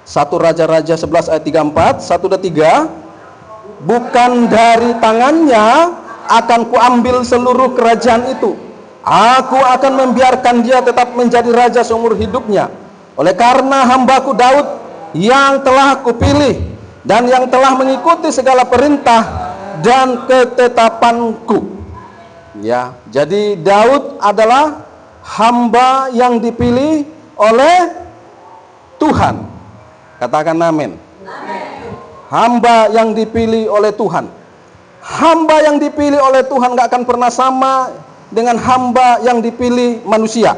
1 Raja-Raja 11 ayat 34, 1 dan 3. Bukan dari tangannya akan kuambil seluruh kerajaan itu. Aku akan membiarkan dia tetap menjadi raja seumur hidupnya. Oleh karena hambaku Daud yang telah kupilih dan yang telah mengikuti segala perintah dan ketetapanku. Ya, jadi Daud adalah hamba yang dipilih oleh Tuhan. Katakan amin. Hamba yang dipilih oleh Tuhan. Hamba yang dipilih oleh Tuhan gak akan pernah sama dengan hamba yang dipilih manusia.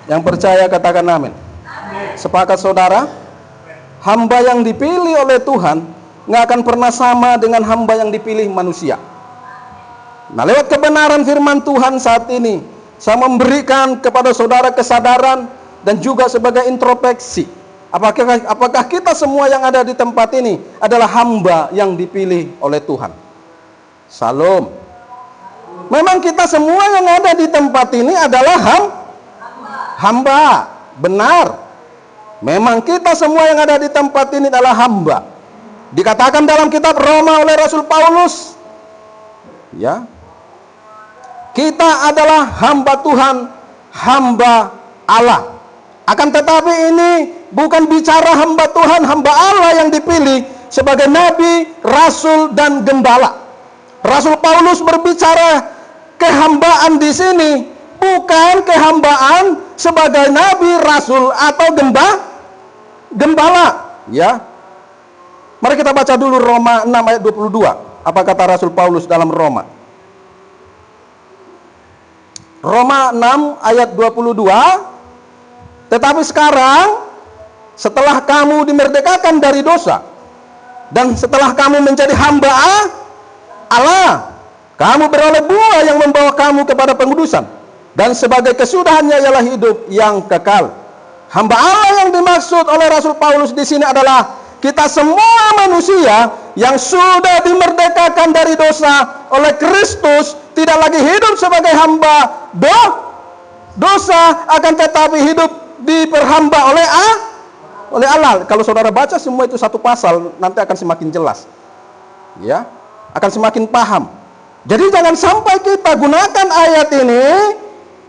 Yang percaya katakan amin. Sepakat saudara? Hamba yang dipilih oleh Tuhan gak akan pernah sama dengan hamba yang dipilih manusia. Nah, lewat kebenaran firman Tuhan saat ini, saya memberikan kepada saudara kesadaran dan juga sebagai introspeksi. Apakah kita semua yang ada di tempat ini adalah hamba yang dipilih oleh Tuhan? Salam. Memang kita semua yang ada di tempat ini adalah hamba. Benar. Memang kita semua yang ada di tempat ini adalah hamba. Dikatakan dalam kitab Roma oleh Rasul Paulus, ya, kita adalah hamba Tuhan, hamba Allah. Akan tetapi ini bukan bicara hamba Tuhan, hamba Allah yang dipilih sebagai nabi, rasul, dan gembala. Rasul Paulus berbicara kehambaan di sini bukan kehambaan sebagai nabi, rasul, atau gembala. Ya, mari kita baca dulu Roma 6 ayat 22. Apa kata Rasul Paulus dalam Roma? Roma 6 ayat 22. Tetapi sekarang setelah kamu dimerdekakan dari dosa dan setelah kamu menjadi hamba Allah, kamu beroleh buah yang membawa kamu kepada pengudusan, dan sebagai kesudahannya ialah hidup yang kekal. Hamba Allah yang dimaksud oleh Rasul Paulus di sini adalah kita semua manusia yang sudah dimerdekakan dari dosa oleh Kristus, tidak lagi hidup sebagai hamba dosa, akan tetapi hidup diperhamba oleh Allah. Kalau saudara baca semua itu satu pasal, nanti akan semakin jelas, ya, akan semakin paham. Jadi jangan sampai kita gunakan ayat ini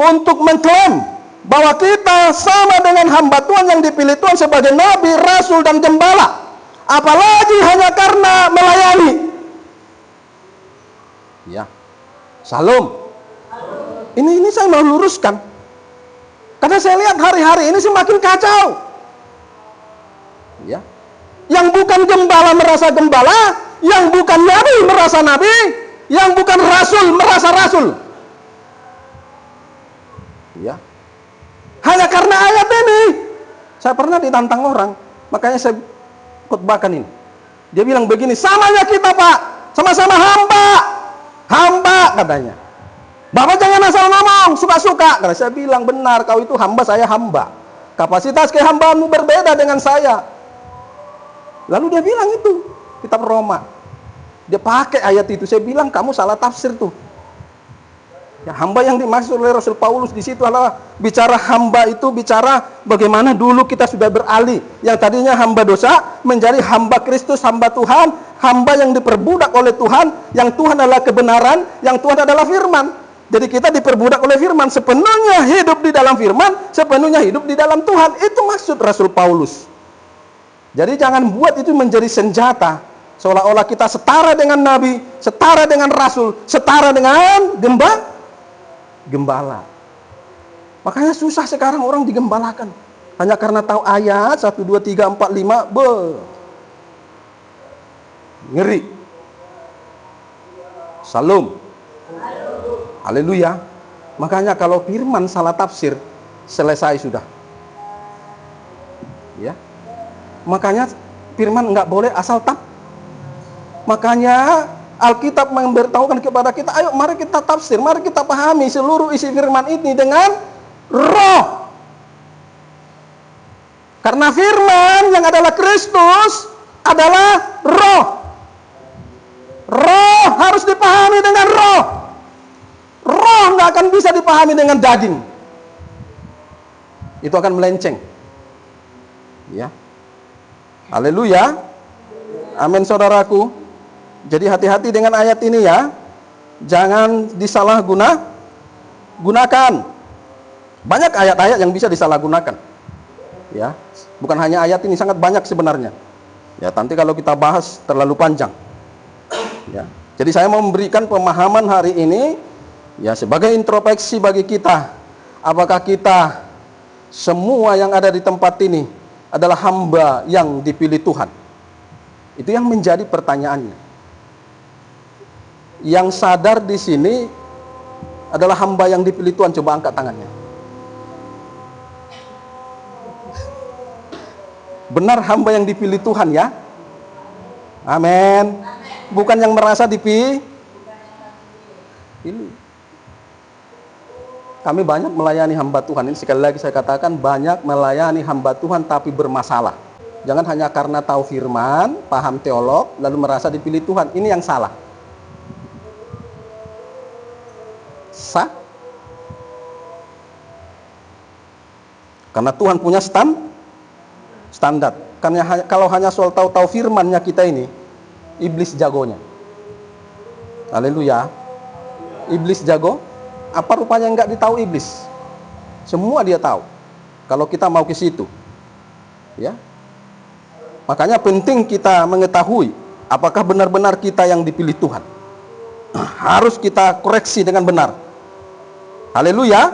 untuk mengklaim bahwa kita sama dengan hamba Tuhan yang dipilih Tuhan sebagai nabi, rasul, dan gembala, apalagi hanya karena melayani. Ya, salam. Ini saya mau luruskan, karena saya lihat hari-hari ini semakin kacau. Ya, yang bukan gembala merasa gembala, yang bukan nabi merasa nabi, yang bukan rasul merasa rasul. Ya, hanya karena ayat ini. Saya pernah ditantang orang, makanya saya khotbahkan ini. Dia bilang begini, samanya kita Pak, sama-sama hamba katanya. Bapak jangan asal ngomong suka-suka. Karena saya bilang benar, kau itu hamba, saya hamba. Kapasitas kehambaanmu berbeda dengan saya. Lalu dia bilang itu kitab Roma, dia pakai ayat itu. Saya bilang kamu salah tafsir tuh. Ya, hamba yang dimaksud oleh Rasul Paulus di situ adalah bicara hamba itu bicara bagaimana dulu kita sudah beralih, yang tadinya hamba dosa menjadi hamba Kristus, hamba Tuhan, hamba yang diperbudak oleh Tuhan, yang Tuhan adalah kebenaran, yang Tuhan adalah firman. Jadi kita diperbudak oleh firman, sepenuhnya hidup di dalam firman, sepenuhnya hidup di dalam Tuhan. Itu maksud Rasul Paulus. Jadi jangan buat itu menjadi senjata, seolah-olah kita setara dengan nabi, setara dengan rasul, setara dengan gembala. Makanya susah sekarang orang digembalakan hanya karena tahu ayat 1, 2, 3, 4, 5. Ngeri. Salam. Haleluya. Makanya kalau firman salah tafsir, selesai sudah. Ya. Makanya firman enggak boleh asal Makanya Alkitab memberitahukan kepada kita, ayo mari kita tafsir, mari kita pahami seluruh isi firman ini dengan roh. Karena firman yang adalah Kristus adalah roh. Roh harus dipahami dengan roh. Roh nggak akan bisa dipahami dengan daging. Itu akan melenceng. Ya. Haleluya. Amin saudaraku. Jadi hati-hati dengan ayat ini ya. Jangan disalahgunakan. Banyak ayat-ayat yang bisa disalahgunakan. Ya, bukan hanya ayat ini, sangat banyak sebenarnya. Ya, nanti kalau kita bahas terlalu panjang. Ya. Jadi saya mau memberikan pemahaman hari ini ya sebagai introspeksi bagi kita. Apakah kita semua yang ada di tempat ini adalah hamba yang dipilih Tuhan? Itu yang menjadi pertanyaannya. Yang sadar di sini adalah hamba yang dipilih Tuhan, coba angkat tangannya. Benar hamba yang dipilih Tuhan ya? Amin. Bukan yang merasa dipilih. Kami banyak melayani hamba Tuhan. Ini sekali lagi saya katakan, banyak melayani hamba Tuhan tapi bermasalah. Jangan hanya karena tahu firman, paham teolog, lalu merasa dipilih Tuhan. Ini yang salah. Sah? Karena Tuhan punya standar. Karena kalau hanya soal tahu firmannya kita ini, iblis jagonya. Haleluya. Iblis jago. Apa rupanya enggak ditahu iblis? Semua dia tahu. Kalau kita mau ke situ. Ya. Makanya penting kita mengetahui apakah benar-benar kita yang dipilih Tuhan. Harus kita koreksi dengan benar. Haleluya.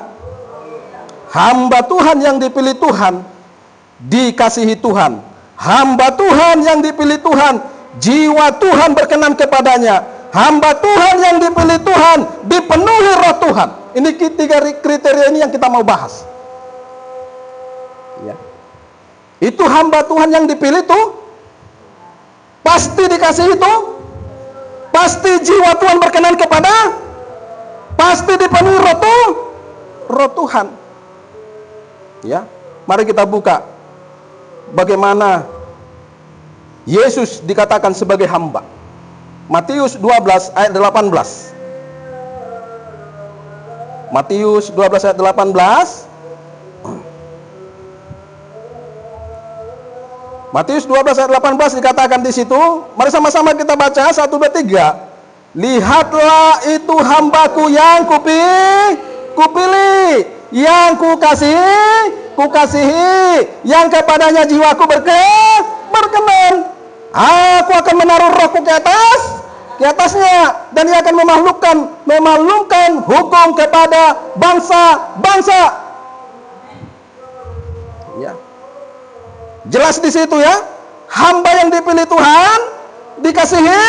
Hamba Tuhan yang dipilih Tuhan, dikasihi Tuhan. Hamba Tuhan yang dipilih Tuhan, jiwa Tuhan berkenan kepadanya. Hamba Tuhan yang dipilih Tuhan, dipenuhi roh Tuhan. Ini tiga kriteria ini yang kita mau bahas. Ya. Itu hamba Tuhan yang dipilih tuh pasti dikasihi itu, pasti jiwa Tuhan berkenan kepada, pasti dipenuhi roh Tuhan. Ya, mari kita buka bagaimana Yesus dikatakan sebagai hamba. Matius 12 ayat 18. Matius 12 ayat 18. Matius 12 ayat 18 dikatakan di situ. Mari sama-sama kita baca 1 2 3. Lihatlah itu hambaku yang kupilih, yang kukasihi, yang kepadanya jiwaku berkenan. Aku akan menaruh rohku ke atasnya, dan ia akan memaklumkan hukum kepada bangsa-bangsa. Ya. Jelas di situ ya, hamba yang dipilih Tuhan, dikasihi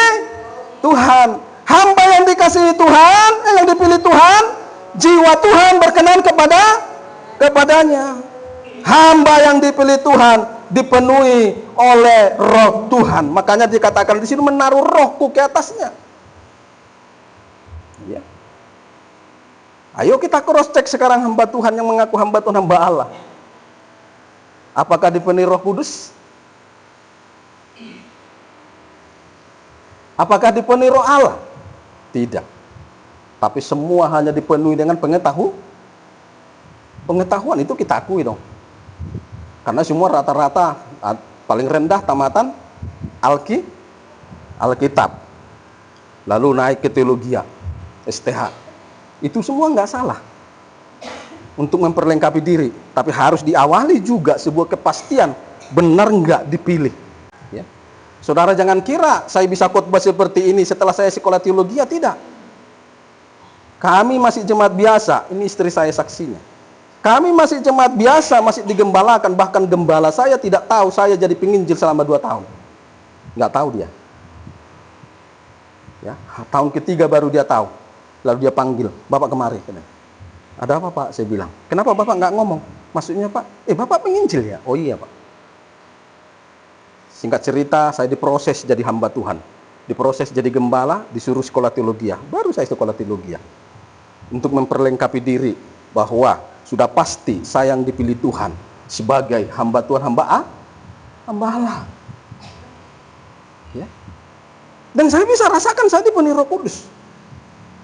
Tuhan. Hamba yang dikasihi Tuhan, yang dipilih Tuhan, jiwa Tuhan berkenan kepadanya. Hamba yang dipilih Tuhan dipenuhi oleh roh Tuhan. Makanya dikatakan di sini menaruh rohku ke atasnya. Ya. Ayo kita cross check sekarang hamba Tuhan yang mengaku hamba Tuhan, hamba Allah. Apakah dipenuhi Roh Kudus? Apakah dipenuhi Roh Allah? Tidak. Tapi semua hanya dipenuhi dengan pengetahuan, itu kita akui dong. Karena semua rata-rata paling rendah tamatan Alkitab. Lalu naik ke teologia, STH. Itu semua nggak salah untuk memperlengkapi diri, tapi harus diawali juga sebuah kepastian benar nggak dipilih. Ya. Saudara jangan kira saya bisa khotbah seperti ini setelah saya sekolah teologi, tidak. Kami masih jemaat biasa, ini istri saya saksinya. Kami masih jemaat biasa, masih digembalakan, bahkan gembala saya tidak tahu saya jadi penginjil selama 2 tahun. Nggak tahu dia. Ya, tahun ketiga baru dia tahu. Lalu dia panggil, Bapak kemari. Ada apa Pak? Saya bilang. Kenapa Bapak nggak ngomong? Maksudnya Pak, Bapak penginjil ya? Oh iya Pak. Singkat cerita, saya diproses jadi hamba Tuhan. Diproses jadi gembala, disuruh sekolah teologi. Baru saya sekolah teologi. Untuk memperlengkapi diri bahwa sudah pasti saya yang dipilih Tuhan sebagai hamba Tuhan, hamba Allah. Ya. Dan saya bisa rasakan saya dipenuhi Roh Kudus.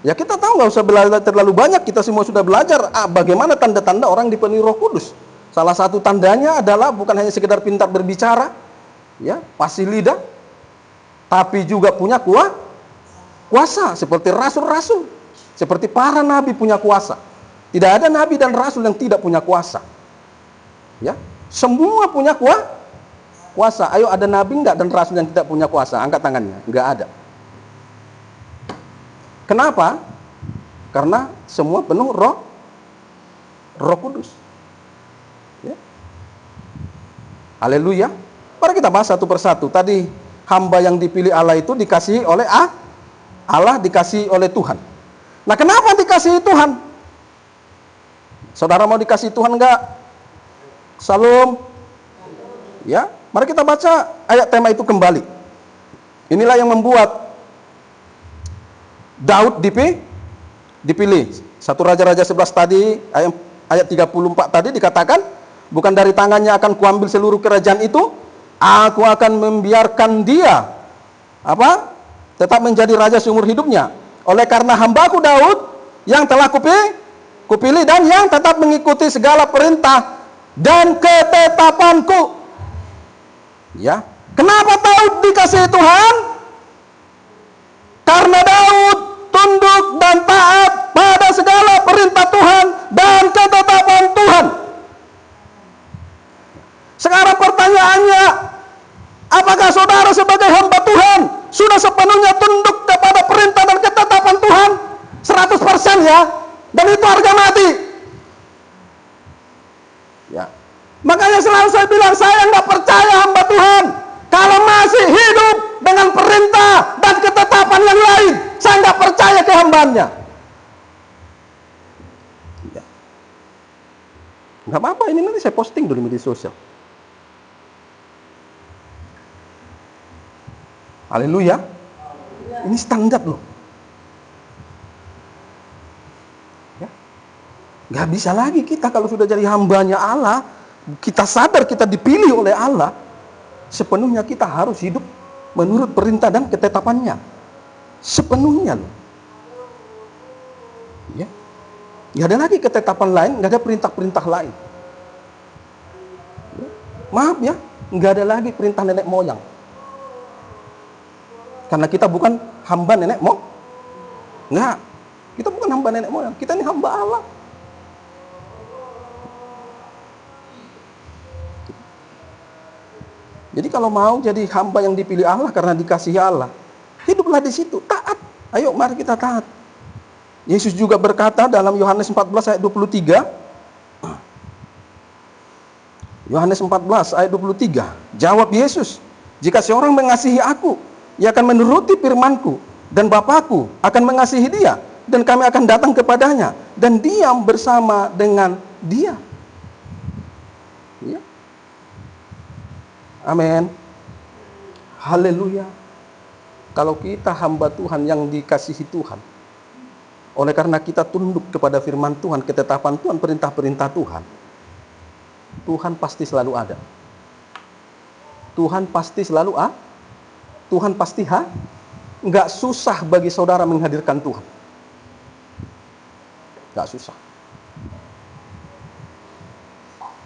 Ya kita tahu nggak usah belajar terlalu banyak, kita semua sudah belajar bagaimana tanda-tanda orang dipenuhi Roh Kudus. Salah satu tandanya adalah bukan hanya sekedar pintar berbicara, ya, fasih lidah, tapi juga punya kuasa seperti rasul-rasul, seperti para nabi punya kuasa. Tidak ada nabi dan rasul yang tidak punya kuasa. Ya, semua punya kuasa. Ayo, ada nabi enggak dan rasul yang tidak punya kuasa? Angkat tangannya. Enggak ada. Kenapa? Karena semua penuh Roh Kudus. Ya. Haleluya. Mari kita bahas satu persatu. Tadi hamba yang dipilih Allah itu dikasihi oleh Allah, dikasihi oleh Tuhan. Nah, kenapa dikasihi Tuhan? Saudara mau dikasihi Tuhan enggak? Salam. Ya, mari kita baca ayat tema itu kembali. Inilah yang membuat Daud dipilih. 1 Raja-Raja 11 tadi, ayat 34 tadi dikatakan, bukan dari tangannya akan kuambil seluruh kerajaan itu, aku akan membiarkan dia tetap menjadi raja seumur hidupnya. Oleh karena hambaku Daud yang telah kupilih dan yang tetap mengikuti segala perintah dan ketetapanku. Ya, kenapa Daud dikasihi Tuhan? Karena Daud tunduk dan taat pada segala perintah Tuhan dan ketetapan Tuhan. Sekarang pertanyaannya, apakah saudara sebagai hamba Tuhan sudah sepenuhnya tunduk kepada perintah dan ketetapan Tuhan? 100% ya. Dan itu harga mati. Ya. Makanya selalu saya bilang, saya nggak percaya hamba Tuhan kalau masih hidup dengan perintah dan ketetapan yang lain. Saya nggak percaya kehambaannya. Ya. Nggak apa-apa, ini nanti saya posting dulu di media sosial. Haleluya. Ini standar loh. Ya. Nggak bisa lagi kita kalau sudah jadi hambanya Allah, kita sadar kita dipilih oleh Allah, sepenuhnya kita harus hidup menurut perintah dan ketetapannya. Sepenuhnya loh. Ya. Nggak ada lagi ketetapan lain, nggak ada perintah-perintah lain. Ya. Maaf ya, nggak ada lagi perintah nenek moyang. Karena kita bukan hamba nenek moyang. Enggak. Kita bukan hamba nenek moyang. Kita ini hamba Allah. Jadi kalau mau jadi hamba yang dipilih Allah karena dikasihi Allah, hiduplah di situ, taat. Ayo mari kita taat. Yesus juga berkata dalam Yohanes 14 ayat 23. Yohanes 14 ayat 23. Jawab Yesus, jika seorang mengasihi aku, ia akan menuruti firman-Ku, dan Bapa-Ku akan mengasihi dia, dan kami akan datang kepadanya dan diam bersama dengan dia. Ya. Amin. Haleluya. Kalau kita hamba Tuhan yang dikasihi Tuhan, oleh karena kita tunduk kepada firman Tuhan, ketetapan Tuhan, perintah-perintah Tuhan, Tuhan pasti selalu ada. Tuhan pasti selalu Tuhan pasti nggak susah bagi saudara menghadirkan Tuhan. Nggak susah.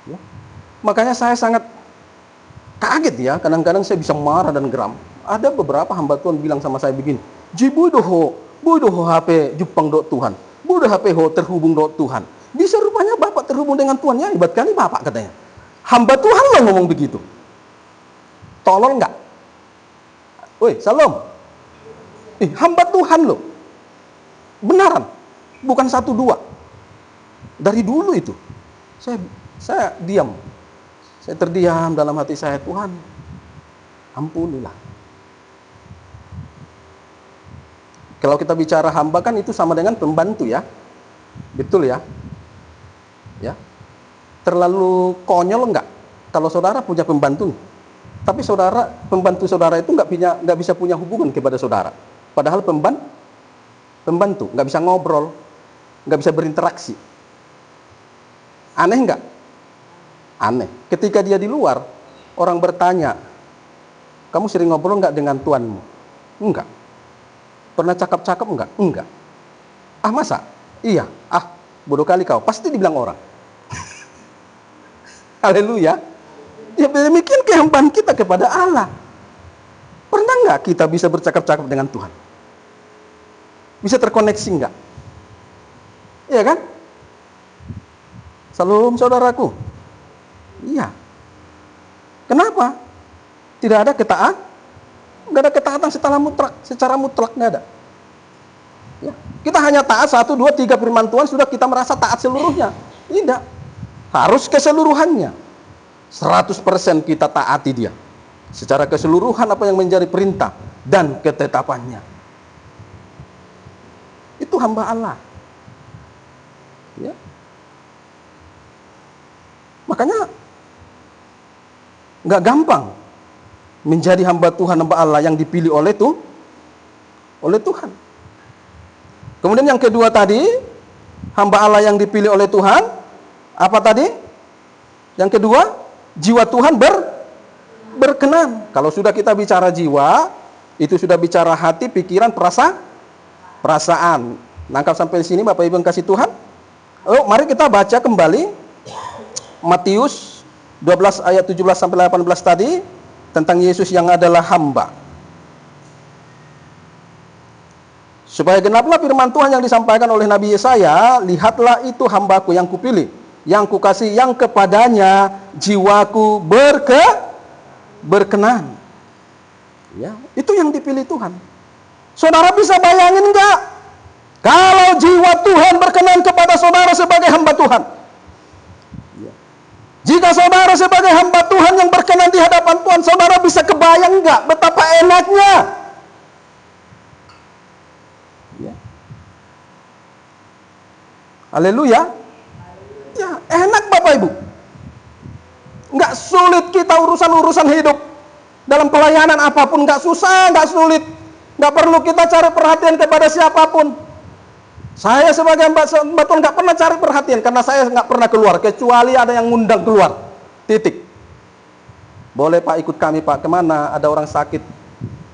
Ya. Makanya saya sangat kaget ya, kadang-kadang saya bisa marah dan geram. Ada beberapa hamba Tuhan bilang sama saya begini, "Ji budoho HP Jepang dot Tuhan. Budoh HP ho terhubung dot Tuhan. Bisa rupanya Bapak terhubung dengan Tuhan ya, hebat kali Bapak," katanya. Hamba Tuhan loh ngomong begitu. Tolol nggak? Woi, salam. Hamba Tuhan loh. Benaran. Bukan 1-2. Dari dulu itu. Saya diam. Saya terdiam dalam hati saya, Tuhan, ampunilah. Kalau kita bicara hamba kan itu sama dengan pembantu ya. Betul ya? Ya. Terlalu konyol enggak kalau saudara punya pembantu? Tapi pembantu saudara itu nggak bisa punya hubungan kepada saudara. Padahal pembantu nggak bisa ngobrol, nggak bisa berinteraksi. Aneh nggak? Aneh. Ketika dia di luar, orang bertanya, kamu sering ngobrol nggak dengan tuanmu? Enggak. Pernah cakap-cakap enggak? Enggak. Ah masa? Iya. Ah bodoh kali kau. Pasti dibilang orang. Haleluya. Ya demikian penyambahan kita kepada Allah. Pernah nggak kita bisa bercakap-cakap dengan Tuhan? Bisa terkoneksi nggak? Iya kan? Salam saudaraku. Iya. Kenapa? Tidak ada ketaatan. Nggak ada ketaatan secara mutlak nggak ada. Ya. Kita hanya taat 1, 2, 3 firman Tuhan, sudah kita merasa taat seluruhnya. Tidak. Harus keseluruhannya. 100% kita taati dia. Secara keseluruhan apa yang menjadi perintah dan ketetapannya. Itu hamba Allah. Ya. Makanya nggak gampang menjadi hamba Tuhan, hamba Allah yang dipilih oleh Tuhan. Kemudian yang kedua tadi, hamba Allah yang dipilih oleh Tuhan, apa tadi? Yang kedua, jiwa Tuhan berkenan. Kalau sudah kita bicara jiwa, itu sudah bicara hati, pikiran, perasaan. Nangkap sampai sini Bapak Ibu yang kasih Tuhan? Oh, mari kita baca kembali Matius 12 ayat 17 sampai 18 tadi tentang Yesus yang adalah hamba. Supaya genaplah firman Tuhan yang disampaikan oleh Nabi Yesaya, lihatlah itu hambaku yang kupilih, yang kukasih, yang kepadanya jiwaku berkenan. Ya, itu yang dipilih Tuhan. Saudara bisa bayangin enggak? Kalau jiwa Tuhan berkenan kepada saudara sebagai hamba Tuhan. Ya. Jika saudara sebagai hamba Tuhan yang berkenan di hadapan Tuhan, saudara bisa kebayang enggak betapa enaknya? Ya. Haleluya. Ya, enak Bapak Ibu. Enggak sulit kita urusan-urusan hidup. Dalam pelayanan apapun enggak susah, enggak sulit. Enggak perlu kita cari perhatian kepada siapapun. Saya sebagai hamba Tuhan enggak pernah cari perhatian karena saya enggak pernah keluar kecuali ada yang ngundang keluar. Titik. Boleh Pak ikut kami Pak, kemana? Ada orang sakit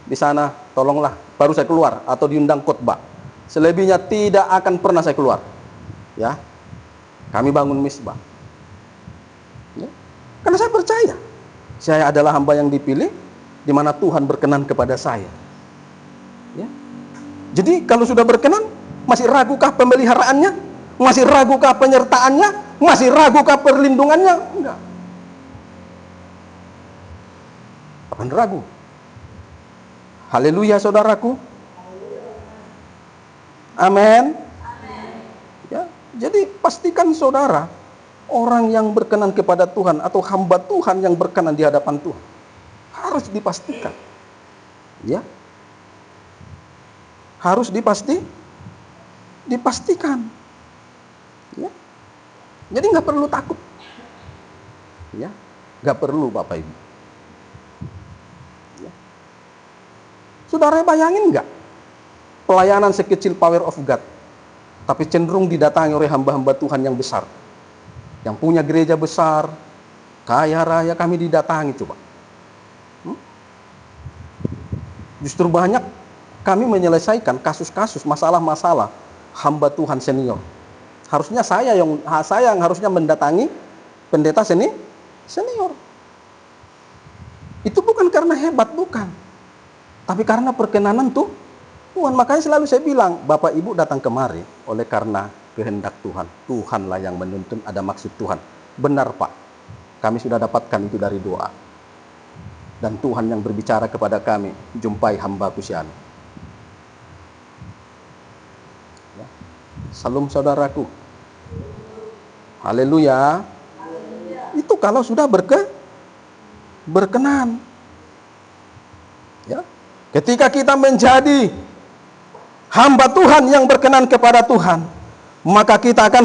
di sana, tolonglah. Baru saya keluar atau diundang khotbah. Selebihnya tidak akan pernah saya keluar. Ya. Kami bangun misbah. Ya. Karena saya percaya saya adalah hamba yang dipilih di mana Tuhan berkenan kepada saya. Ya. Jadi kalau sudah berkenan, masih ragukah pemeliharaannya? Masih ragukah penyertaannya? Masih ragukah perlindungannya? Enggak. Akan ragu. Haleluya saudaraku. Amin. Ya, jadi pastikan saudara orang yang berkenan kepada Tuhan atau hamba Tuhan yang berkenan di hadapan Tuhan harus dipastikan. Ya. Harus dipastikan. Ya. Jadi nggak perlu takut. Ya. Nggak perlu Bapak Ibu. Ya. Saudara bayangin nggak pelayanan sekecil Power of God, tapi cenderung didatangi oleh hamba-hamba Tuhan yang besar, yang punya gereja besar, kaya raya, kami didatangi coba. Justru banyak kami menyelesaikan kasus-kasus, masalah-masalah hamba Tuhan senior. Harusnya saya yang harusnya mendatangi pendeta senior. Itu bukan karena hebat, bukan. Tapi karena perkenanan Tuhan. Makanya selalu saya bilang, Bapak Ibu datang kemari oleh karena kehendak Tuhan. Tuhanlah yang menuntun, ada maksud Tuhan. Benar Pak, kami sudah dapatkan itu dari doa. Dan Tuhan yang berbicara kepada kami, jumpai hambaku si anu. Ya. Salam saudaraku. Haleluya. Itu kalau sudah berkenan. Ya. Ketika kita menjadi hamba Tuhan yang berkenan kepada Tuhan, maka kita akan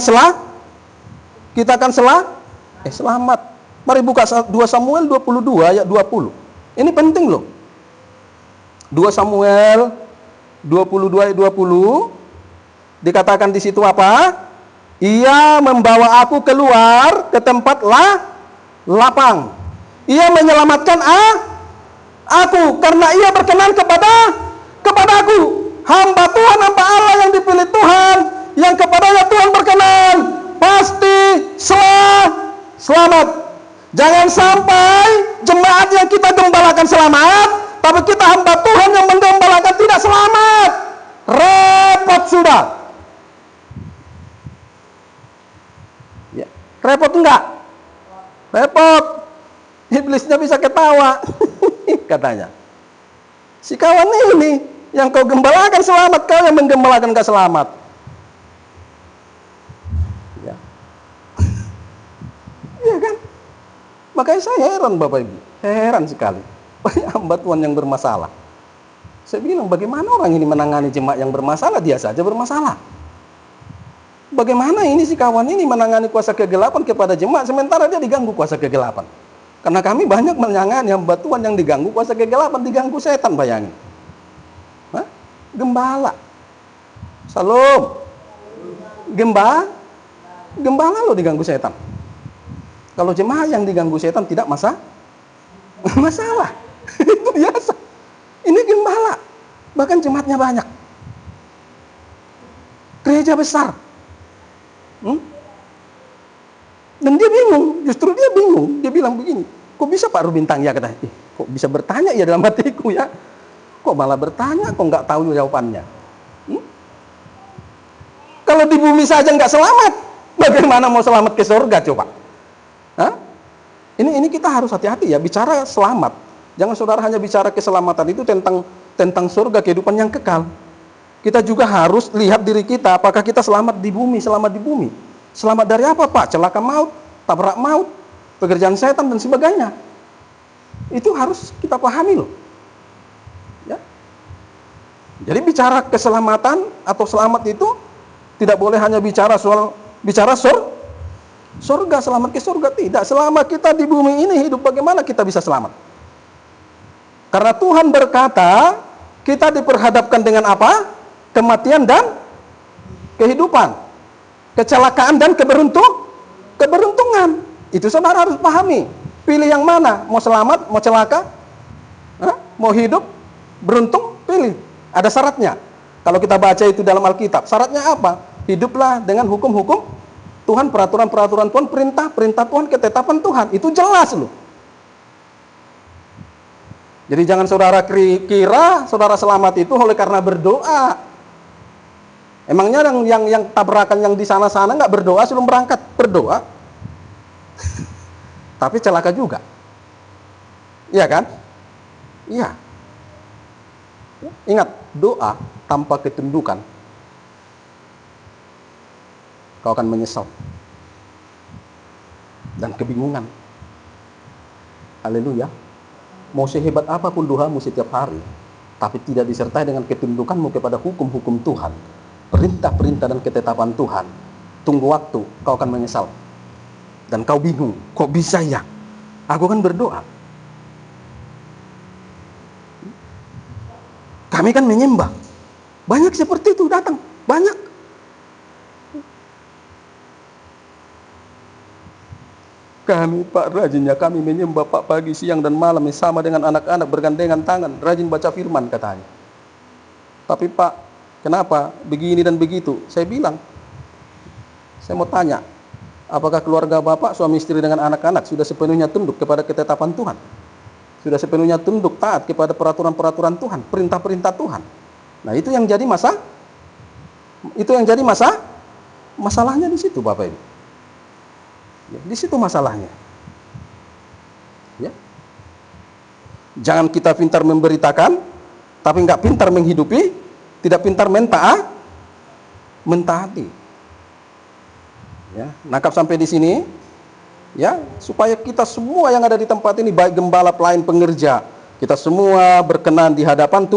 selamat. Mari buka 2 Samuel 22 ayat 20. Ini penting loh. 2 Samuel 22 ayat 20 dikatakan di situ apa? Ia membawa aku keluar ke tempat lapang. Ia menyelamatkan aku karena ia berkenan kepada aku. Hamba Tuhan, hamba Allah yang dipilih Tuhan, yang kepadanya Tuhan berkenan, pasti selamat. Jangan sampai Jemaat yang kita gembalakan selamat, tapi kita hamba Tuhan yang menggembalakan tidak selamat. Repot sudah. Ya, repot enggak? Repot. Iblisnya bisa ketawa. Katanya. Si kawan ini yang kau gembalakan selamat, kau yang menggembalakan gak selamat. Ya. Iya kan? Makanya saya heran Bapak Ibu, heran sekali. Banyak hamba Tuhan yang bermasalah. Saya bilang, bagaimana orang ini menangani jemaat yang bermasalah? Dia saja bermasalah. Bagaimana ini si kawan ini menangani kuasa kegelapan kepada jemaat, sementara dia diganggu kuasa kegelapan. Karena kami banyak menangani hamba Tuhan yang diganggu kuasa kegelapan, diganggu setan, bayangin. Hah? Gembala. Salam. Gembala lo diganggu setan. Kalau jemaat yang diganggu setan tidak masalah. Itu biasa. Ini gembala. Bahkan jemaatnya banyak. Gereja besar. Dan dia bingung. Justru dia bingung. Dia bilang begini. Kok bisa Pak Rubintang ya katanya. Kok bisa bertanya ya dalam hatiku ya. Kok malah bertanya. Kok nggak tahu jawabannya. Kalau di bumi saja nggak selamat. Bagaimana mau selamat ke surga coba? Hah? Ini kita harus hati-hati ya, bicara selamat. Jangan saudara hanya bicara keselamatan itu tentang surga, kehidupan yang kekal. Kita juga harus lihat diri kita, apakah kita selamat di bumi. Selamat dari apa Pak? Celaka maut, tabrak maut, pekerjaan setan dan sebagainya. Itu harus kita pahami loh. Ya. Jadi bicara keselamatan atau selamat itu tidak boleh hanya bicara surga, selamat ke surga. Tidak, selama kita di bumi ini hidup, bagaimana kita bisa selamat? Karena Tuhan berkata, kita diperhadapkan dengan apa? Kematian dan kehidupan, kecelakaan dan keberuntungan. Itu saudara harus pahami. Pilih yang mana? Mau selamat, mau celaka? Mau hidup, beruntung, pilih. Ada syaratnya. Kalau kita baca itu dalam Alkitab, syaratnya apa? Hiduplah dengan hukum-hukum Tuhan, peraturan-peraturan Tuhan, perintah Tuhan, ketetapan Tuhan. Itu jelas loh. Jadi jangan saudara kira saudara selamat itu oleh karena berdoa. Emangnya yang tabrakan yang di sana-sana nggak berdoa sebelum berangkat? Berdoa. Tapi celaka juga. Iya kan? Iya. Ingat, doa tanpa ketundukan kau akan menyesal dan kebingungan. Haleluya. Mau sehebat apapun doamu setiap hari, tapi tidak disertai dengan ketundukanmu kepada hukum-hukum Tuhan, perintah-perintah dan ketetapan Tuhan, tunggu waktu, kau akan menyesal. Dan kau bingung, kok bisa ya? Aku kan berdoa. Kami kan menyembah. Banyak seperti itu datang, banyak. Kami Pak rajinnya kami menyembah Pak pagi, siang dan malam sama dengan anak-anak bergandengan tangan, rajin baca firman katanya. Tapi Pak, kenapa begini dan begitu? Saya bilang, saya mau tanya, apakah keluarga Bapak, suami istri dengan anak-anak sudah sepenuhnya tunduk kepada ketetapan Tuhan? Sudah sepenuhnya tunduk taat kepada peraturan-peraturan Tuhan, perintah-perintah Tuhan? Nah, itu yang jadi masalahnya di situ Bapak Ibu. Ya, di situ masalahnya. Ya. Jangan kita pintar memberitakan, tapi nggak pintar menghidupi, tidak pintar mentaati. Ya, nangkap sampai di sini, ya, supaya kita semua yang ada di tempat ini, baik gembala, pelayan, pengerja, kita semua berkenan di hadapan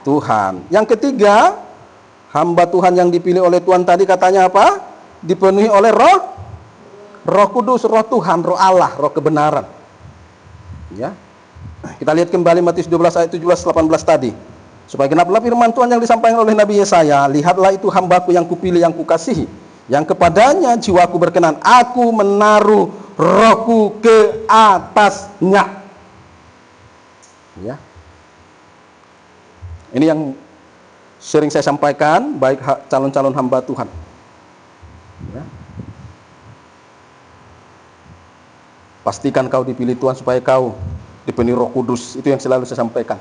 Tuhan. Yang ketiga, hamba Tuhan yang dipilih oleh Tuhan tadi katanya apa? Dipenuhi oleh Roh Kudus, Roh Tuhan, Roh Allah, Roh kebenaran. Ya. Kita lihat kembali Matius 12 ayat 17-18 tadi. Supaya genaplah firman Tuhan yang disampaikan oleh Nabi Yesaya, lihatlah itu hambaku yang kupilih, yang kukasihi, yang kepadanya jiwaku berkenan, aku menaruh rohku ke atasnya. Ya. Ini yang sering saya sampaikan, baik calon-calon hamba Tuhan. Ya. Pastikan kau dipilih Tuhan supaya kau dipenuhi Roh Kudus. Itu yang selalu saya sampaikan.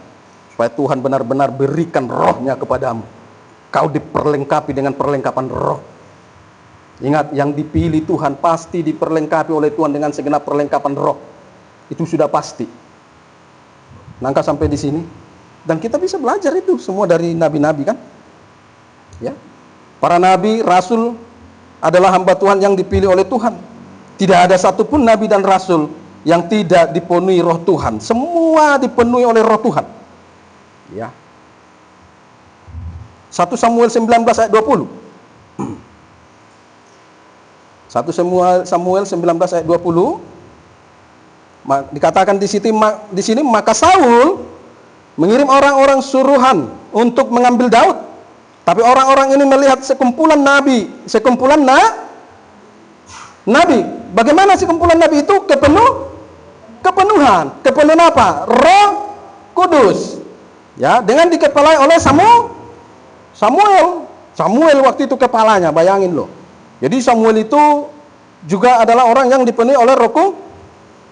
Supaya Tuhan benar-benar berikan rohnya kepadamu. Kau diperlengkapi dengan perlengkapan roh. Ingat, yang dipilih Tuhan pasti diperlengkapi oleh Tuhan dengan segenap perlengkapan roh. Itu sudah pasti. Nangka sampai di sini. Dan kita bisa belajar itu semua dari nabi-nabi kan? Ya. Para nabi, rasul adalah hamba Tuhan yang dipilih oleh Tuhan. Tidak ada satupun nabi dan rasul yang tidak dipenuhi roh Tuhan. Semua dipenuhi oleh roh Tuhan. Ya. 1 Samuel 19 ayat 20. 1 Samuel 19 ayat 20. Dikatakan di sini maka Saul mengirim orang-orang suruhan untuk mengambil Daud. Tapi orang-orang ini melihat sekumpulan nabi, nabi. Bagaimana sekumpulan nabi itu? Kepenuhan apa? Roh Kudus. Ya, dengan dikepalai oleh Samuel waktu itu kepalanya, bayangin loh. Jadi Samuel itu juga adalah orang yang dipenuhi oleh Roh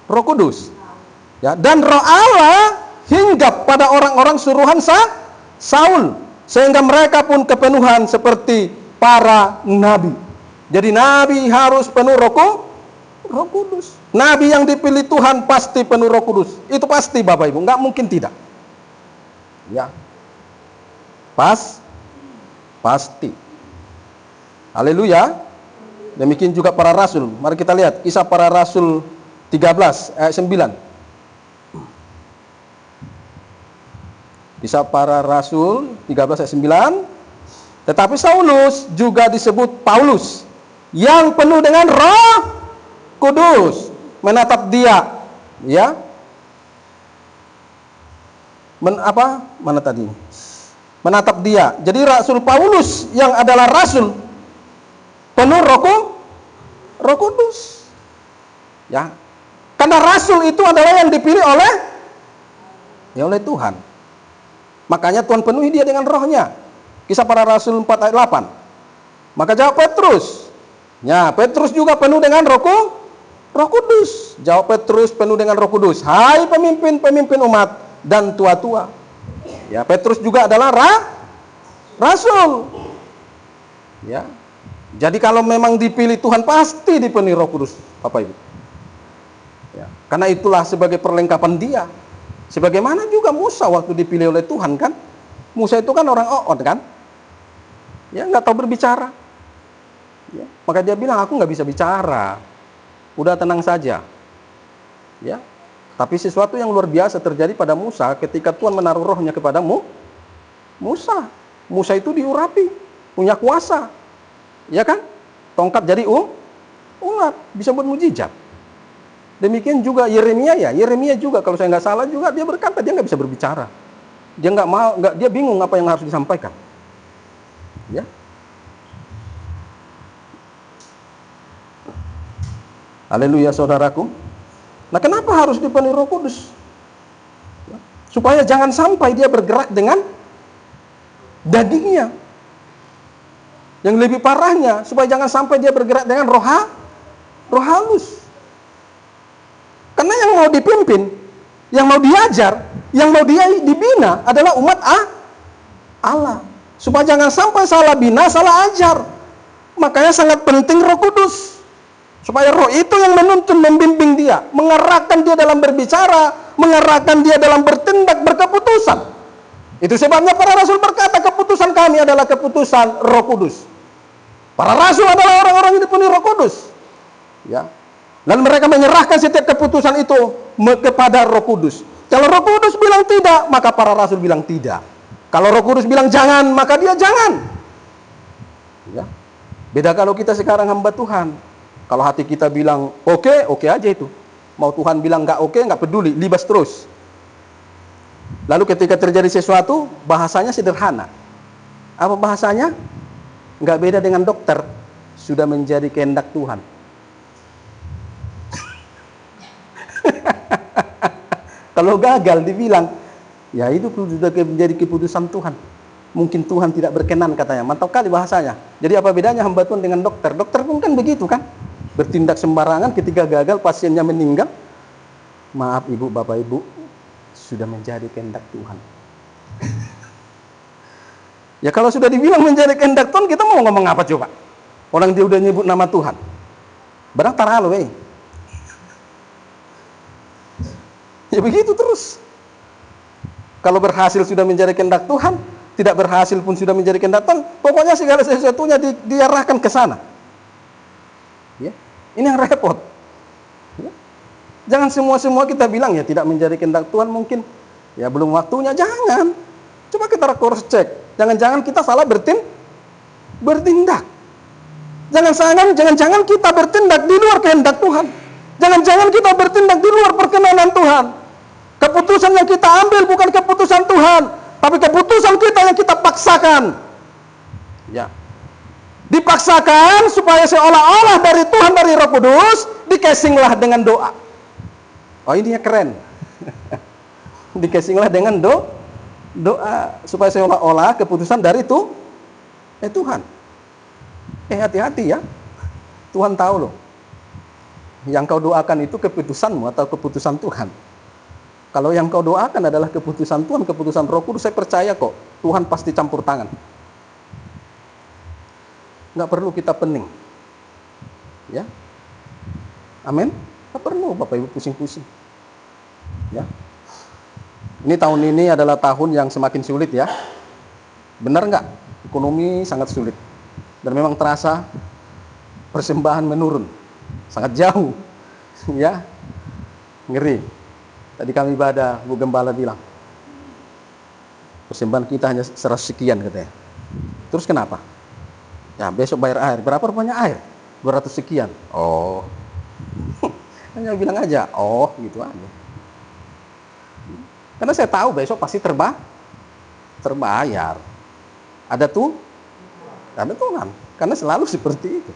Kudus. Ya, dan Roh Allah hinggap pada orang-orang suruhan Saul, sehingga mereka pun kepenuhan seperti para nabi. Jadi nabi harus penuh Roh Kudus. Nabi yang dipilih Tuhan pasti penuh Roh Kudus. Itu pasti Bapak Ibu, nggak mungkin tidak. Ya. Pasti. Haleluya. Demikian juga para rasul. Mari kita lihat Kisah Para Rasul 13 ayat 9. Kisah Para Rasul 13 ayat 9. Tetapi Saulus juga disebut Paulus, yang penuh dengan Roh Kudus, menatap dia, ya. Mana tadi? Menatap dia. Jadi Rasul Paulus yang adalah rasul penuh Roh Kudus. Ya. Karena rasul itu adalah yang dipilih oleh Tuhan. Makanya Tuhan penuhi dia dengan rohnya. Kisah Para Rasul 4 ayat 8. Maka jawab Petrus. Ya, Petrus juga penuh dengan Roh Kudus. Jawab Petrus penuh dengan Roh Kudus. Hai pemimpin umat dan tua-tua. Ya, Petrus juga adalah rasul. Ya. Jadi kalau memang dipilih Tuhan pasti dipenuhi Roh Kudus, Bapak Ibu. Ya. Karena itulah sebagai perlengkapan dia. Sebagaimana juga Musa waktu dipilih oleh Tuhan kan. Musa itu kan orang O'od kan. Ya, nggak tahu berbicara. Ya. Maka dia bilang, aku nggak bisa bicara. Udah tenang saja. Ya. Tapi sesuatu yang luar biasa terjadi pada Musa ketika Tuhan menaruh rohnya kepadamu. Musa itu diurapi, punya kuasa. Ya kan? Tongkat jadi ulat, bisa buat mujizat. Demikian juga Yeremia juga kalau saya nggak salah juga dia berkata dia nggak bisa berbicara. Dia dia bingung apa yang harus disampaikan. Ya. Haleluya saudaraku. Nah, kenapa harus dipenuhi Roh Kudus? Ya. Supaya jangan sampai dia bergerak dengan dagingnya. Yang lebih parahnya, supaya jangan sampai dia bergerak dengan roh halus. Karena yang mau dipimpin, yang mau diajar, yang mau dia dibina adalah umat Allah. Supaya jangan sampai salah bina, salah ajar. Makanya sangat penting Roh Kudus. Supaya roh itu yang menuntun, membimbing dia, mengarahkan dia dalam berbicara, mengarahkan dia dalam bertindak, berkeputusan. Itu sebabnya para rasul berkata, keputusan kami adalah keputusan Roh Kudus. Para rasul adalah orang-orang yang dipenuhi Roh Kudus. Ya. Dan mereka menyerahkan setiap keputusan itu kepada Roh Kudus. Kalau Roh Kudus bilang tidak, maka para rasul bilang tidak. Kalau Roh Kudus bilang jangan, maka dia jangan. Ya. Beda kalau kita sekarang hamba Tuhan. Kalau hati kita bilang oke aja itu. Mau Tuhan bilang nggak oke, nggak peduli, libas terus. Lalu ketika terjadi sesuatu, bahasanya sederhana. Apa bahasanya? Nggak beda dengan dokter, sudah menjadi kehendak Tuhan. Kalau gagal dibilang, ya itu sudah menjadi keputusan Tuhan. Mungkin Tuhan tidak berkenan katanya. Mantap kali bahasanya. Jadi apa bedanya hamba Tuhan dengan dokter? Dokter pun kan begitu kan? Bertindak sembarangan, ketika gagal pasiennya meninggal, Maaf ibu, bapak ibu, sudah menjadi kehendak Tuhan. Ya kalau sudah dibilang menjadi kehendak Tuhan, kita mau ngomong apa coba? Orang dia udah nyebut nama Tuhan. Barang taralo, ya begitu terus. Kalau berhasil sudah menjadi kehendak Tuhan, tidak berhasil pun sudah menjadi kehendak Tuhan, pokoknya segala sesuatunya diarahkan ke sana. Ya, ini yang repot. Ya. Jangan semua kita bilang ya tidak menjadi kehendak Tuhan, mungkin ya belum waktunya. Jangan. Coba kita cross check. Jangan-jangan kita salah bertindak. Jangan-jangan kita bertindak di luar kehendak Tuhan. Jangan-jangan kita bertindak di luar perkenanan Tuhan. Keputusan yang kita ambil bukan keputusan Tuhan, tapi keputusan kita yang kita paksakan. Ya. Dipaksakan supaya seolah-olah dari Tuhan, dari Roh Kudus, dikasinglah dengan doa. Oh, ini keren. Dikasinglah dengan doa supaya seolah-olah keputusan dari Tuhan. Hati-hati ya. Tuhan tahu loh. Yang kau doakan itu keputusanmu atau keputusan Tuhan. Kalau yang kau doakan adalah keputusan Tuhan, keputusan Roh Kudus, saya percaya kok Tuhan pasti campur tangan. Nggak perlu kita pening. Ya. Amin. Nggak perlu Bapak Ibu pusing-pusing. Ya. Ini tahun ini adalah tahun yang semakin sulit ya. Benar nggak? Ekonomi sangat sulit. Dan memang terasa persembahan menurun. Sangat jauh. Ya. Ngeri. Tadi kami ibadah, Bu Gembala bilang, persembahan kita hanya 100 sekian katanya. Terus kenapa? Ya besok bayar air. Berapa rupanya air? 200 sekian. Oh. Hanya bilang aja, oh gitu aja. Karena saya tahu besok pasti terbayar. Ada Tuhan. Karena selalu seperti itu.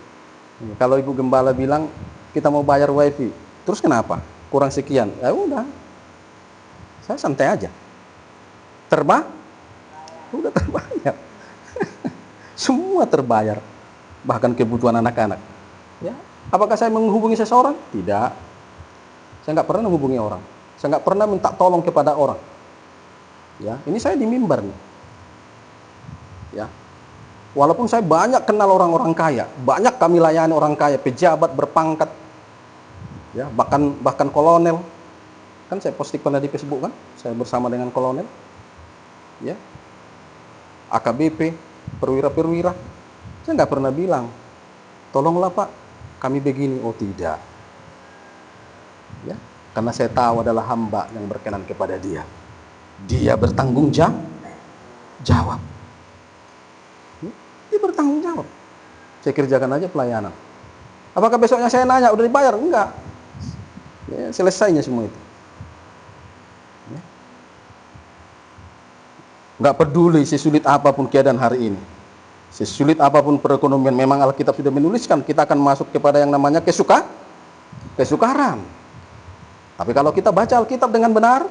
Kalau Ibu Gembala bilang kita mau bayar wifi, terus kenapa? Kurang sekian. Ya udah. Saya santai aja. Udah terbayar. Semua terbayar. Bahkan kebutuhan anak-anak. Ya. Apakah saya menghubungi seseorang? Tidak. Saya nggak pernah menghubungi orang. Saya nggak pernah minta tolong kepada orang. Ya, ini saya di mimbar nih. Ya. Walaupun saya banyak kenal orang-orang kaya, banyak kami layani orang kaya, pejabat berpangkat, ya, bahkan kolonel. Kan saya posting pernah di Facebook kan, saya bersama dengan kolonel, ya, AKBP, perwira. Saya nggak pernah bilang, tolonglah Pak, kami begini. Oh tidak, ya, karena saya tahu adalah hamba yang berkenan kepada Dia. Dia bertanggung jawab. Dia bertanggung jawab. Saya kerjakan aja pelayanan. Apakah besoknya saya nanya, udah dibayar? Enggak. Ya, selesainya semua itu. Ya. Enggak peduli sesulit apapun keadaan hari ini. Sesulit apapun perekonomian, memang Alkitab sudah menuliskan kita akan masuk kepada yang namanya kesukaran. Tapi kalau kita baca Alkitab dengan benar,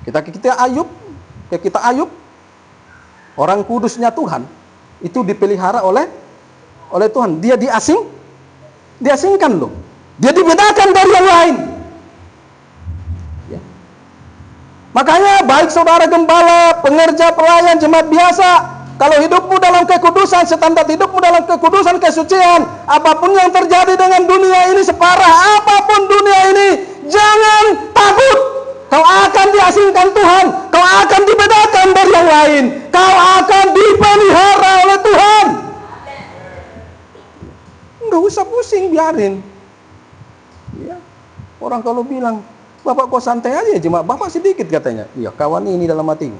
kita Ayub, orang kudusnya Tuhan, itu dipelihara oleh Tuhan. Dia diasingkan loh. Dia dibedakan dari yang lain. Ya. Makanya baik saudara gembala, pengerja, pelayan, jemaat biasa, kalau hidupmu dalam kekudusan, standar hidupmu dalam kekudusan, kesucian, apapun yang terjadi dengan dunia ini, separah apapun dunia ini, jangan takut. Kau akan diasingkan Tuhan, kau akan dibedakan dari yang lain, kau akan dipelihara oleh Tuhan. Nggak usah pusing, biarin. Ya. Orang kalau bilang, Bapak kok santai aja jemaat, Bapak sedikit katanya. Iya, kawan ini dalam hati.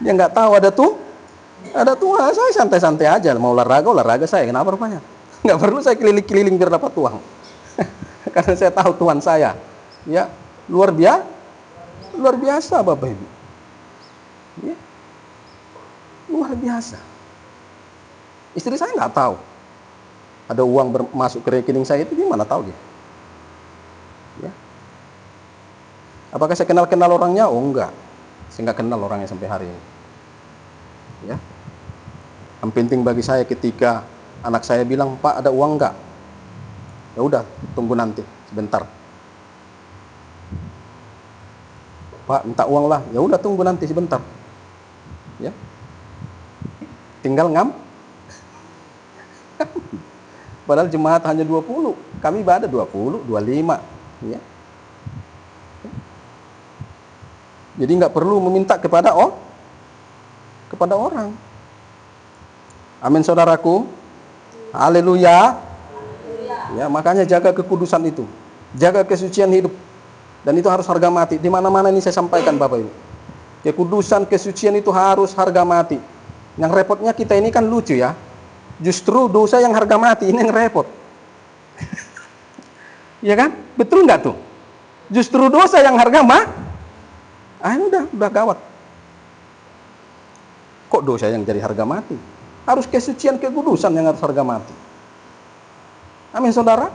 Dia nggak tahu ada Tuhan. Saya santai-santai aja, mau olahraga saya. Kenapa rupanya? Nggak perlu saya keliling-keliling biar dapat uang. Karena saya tahu Tuhan saya. Ya. Luar biasa Bapak Ibu. Ya. Luar biasa. Istri saya nggak tahu ada uang masuk ke rekening saya, itu gimana tahu dia? Ya. Apakah saya kenal orangnya? Oh enggak, saya nggak kenal orangnya sampai hari ini. Ya. Yang penting bagi saya ketika anak saya bilang, Pak ada uang nggak? Ya udah, tunggu nanti sebentar. Pak, minta uang lah. Ya udah, tunggu nanti sebentar. Ya. Tinggal padahal jemaat hanya 20, kami ibadah 20, 25. Ya. Jadi nggak perlu meminta kepada orang. Amin, saudaraku. Haleluya. Ya, makanya jaga kekudusan itu, jaga kesucian hidup, dan itu harus harga mati. Di mana-mana ini saya sampaikan, Bapak Ibu. Kekudusan, kesucian itu harus harga mati. Yang repotnya kita ini kan lucu ya. Justru dosa yang harga mati ini yang repot. Ya kan? Betul nggak tuh? Justru dosa yang harga mati. Udah gawat. Kok dosa yang jadi harga mati? Harus kesucian, kekudusan yang harus harga mati. Amin, saudara.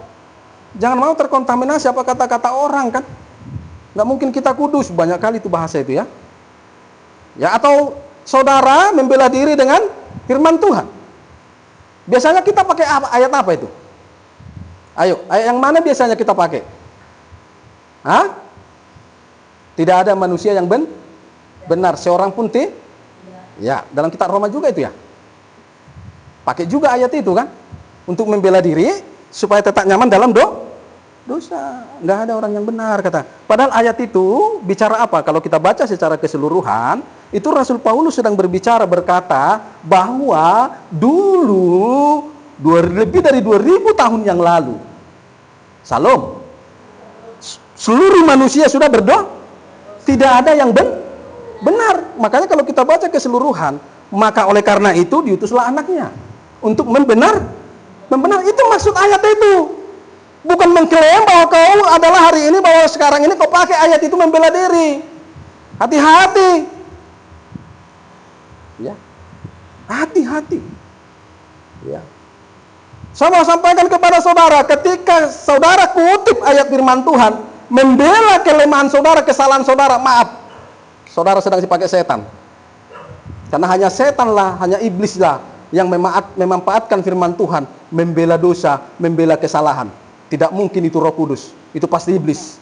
Jangan mau terkontaminasi apa kata-kata orang kan. Nggak mungkin kita kudus, banyak kali itu bahasa itu ya. Ya, atau saudara membela diri dengan firman Tuhan. Biasanya kita pakai ayat apa itu? Ayo, ayat yang mana biasanya kita pakai? Hah? Tidak ada manusia yang benar, seorang pun ya, dalam kitab Roma juga itu ya. Pakai juga ayat itu kan, untuk membela diri supaya tetap nyaman dalam dosa. Nggak ada orang yang benar, kata. Padahal ayat itu bicara apa? Kalau kita baca secara keseluruhan, itu Rasul Paulus sedang berbicara, berkata bahwa dulu lebih dari 2000 tahun yang lalu, Salam, seluruh manusia sudah berdosa. Tidak ada yang benar. Makanya kalau kita baca keseluruhan, maka oleh karena itu diutuslah anaknya untuk membenar. Itu maksud ayat itu. Bukan mengklaim bahwa kau adalah hari ini, bahwa sekarang ini kau pakai ayat itu membela diri. Hati-hati. Ya. Hati-hati. Ya. Saya mau sampaikan kepada saudara, ketika saudara kutip ayat firman Tuhan, membela kelemahan saudara, kesalahan saudara, maaf, saudara sedang dipakai setan. Karena hanya setanlah, hanya iblislah yang memanfaatkan firman Tuhan, membela dosa, membela kesalahan. Tidak mungkin itu Roh Kudus, itu pasti iblis.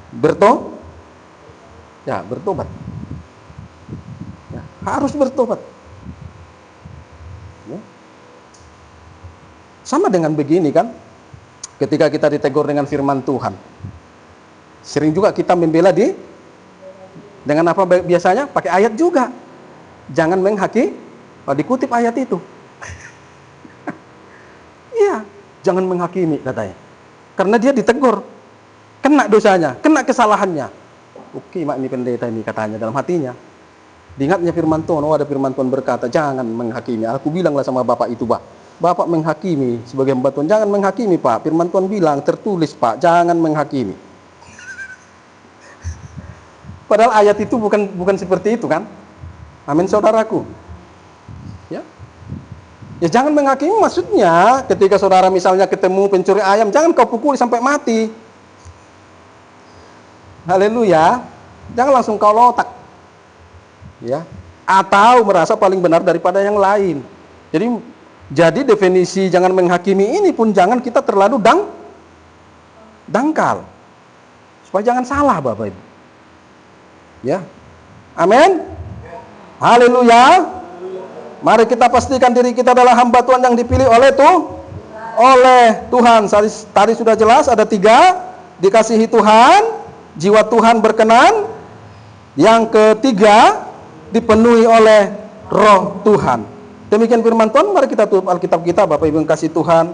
Bertobat. Ya, harus bertobat. Ya. Sama dengan begini kan, ketika kita ditegur dengan firman Tuhan, sering juga kita membela dengan apa biasanya? Pakai ayat juga. Jangan dikutip ayat itu. Iya, jangan menghakimi katanya. Karena dia ditegur, kena dosanya, kena kesalahannya. Oke, mak ini pendeta ini katanya dalam hatinya. Diingatnya firman Tuhan, ada firman Tuhan berkata, jangan menghakimi. Aku bilanglah sama bapak itu, Pak. Bapak menghakimi sebagai hamba Tuhan. Jangan menghakimi, Pak. Firman Tuhan bilang, tertulis, Pak, jangan menghakimi. Padahal ayat itu bukan seperti itu kan? Amin, saudaraku. Ya. Ya, jangan menghakimi maksudnya ketika saudara misalnya ketemu pencuri ayam, jangan kau pukul sampai mati. Haleluya. Jangan langsung kau lotak. Ya. Atau merasa paling benar daripada yang lain. Jadi definisi jangan menghakimi ini pun jangan kita terlalu dangkal. Supaya jangan salah, Bapak Ibu. Ya, amin. Haleluya. Mari kita pastikan diri kita adalah hamba Tuhan yang dipilih oleh Tuhan. Tadi sudah jelas ada 3, dikasihi Tuhan, jiwa Tuhan berkenan. Yang ketiga, dipenuhi oleh Roh Tuhan. Demikian firman Tuhan. Mari kita tutup Alkitab kita, Bapak Ibu yang kasih Tuhan.